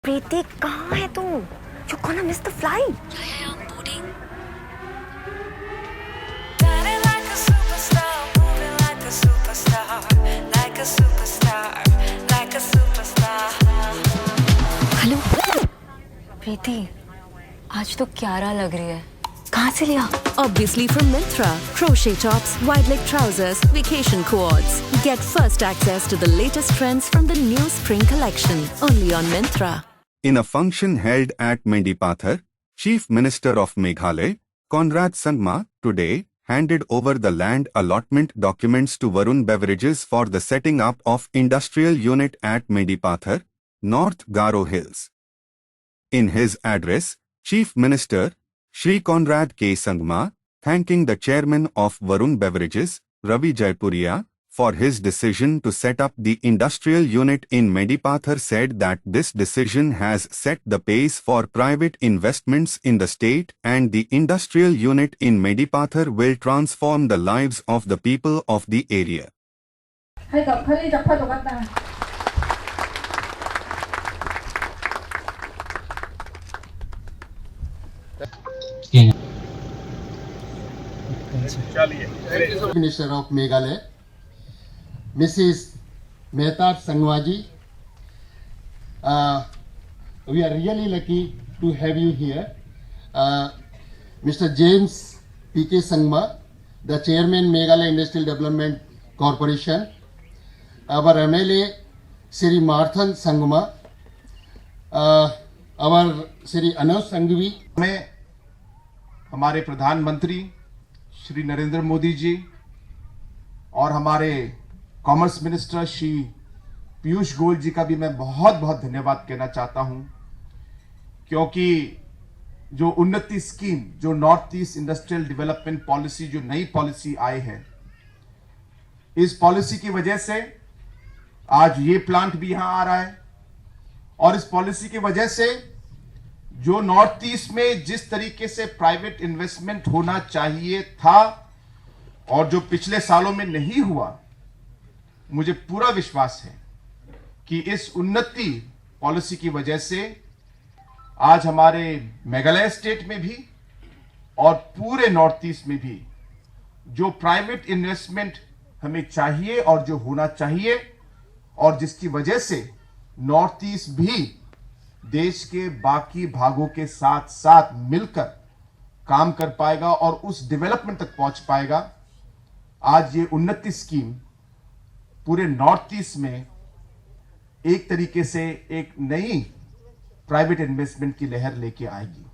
प्रीति कहाँ है तू? You're gonna miss the flight. Yeah, I'm boarding. Shining like a superstar, moving like a superstar, like a superstar, like a superstar. Hello Preeti, आज तो क्यारा लग रही है। कहाँ से लिया? Obviously from Myntra. Crochet tops, wide leg trousers, vacation quads. Get first access to the latest trends from the new spring collection. Only on Myntra. In a function held at Mendipathar, Chief Minister of Meghalaya, Conrad Sangma, today handed over the land allotment documents to Varun Beverages for the setting up of industrial unit at Mendipathar, North Garo Hills. In his address, Chief Minister Shri Conrad K. Sangma, thanking the chairman of Varun Beverages, Ravi Jaipuria, for his decision to set up the industrial unit in Mendipathar, said that this decision has set the pace for private investments in the state and the industrial unit in Mendipathar will transform the lives of the people of the area. ให้กับผลิตภัณฑ์ตุ๊กตา Minister of Meghalaya, Mrs. Mehtab Sangwaji. We are really lucky to have you here. Mr. James P.K. Sangma, the Chairman Meghalaya Industrial Development Corporation. Our MLA, Sri Marthan Sangma. Our Sri Anuj Sangvi. में हमारे प्रधानमंत्री श्री नरेंद्र मोदी जी और हमारे commerce minister Shri Piyush Goyal जी का भी मैं बहुत बहुत धन्यवाद कहना चाहता हूं, क्योंकि जो उन्नति स्कीम, जो north east industrial development policy, जो नई पॉलिसी आई है, इस पॉलिसी की वजह से आज ये प्लांट भी यहां आ रहा है और इस पॉलिसी की वजह से जो नॉर्थ ईस्ट में जिस तरीके से प्राइवेट इन्वेस्टमेंट होना चाहिए था और जो पिछले सालों में नहीं हुआ, मुझे पूरा विश्वास है कि इस उन्नति पॉलिसी की वजह से आज हमारे मेघालय स्टेट में भी और पूरे नॉर्थ ईस्ट में भी जो प्राइवेट इन्वेस्टमेंट हमें चाहिए और जो होना चाहिए और जिसकी वजह से नॉर्थ ईस्ट भी देश के बाकी भागों के साथ साथ मिलकर काम कर पाएगा और उस डेवलपमेंट तक पहुंच पाएगा। आज ये उन्नति स्कीम पूरे नॉर्थ ईस्ट में एक तरीके से एक नई प्राइवेट इन्वेस्टमेंट की लहर लेके आएगी।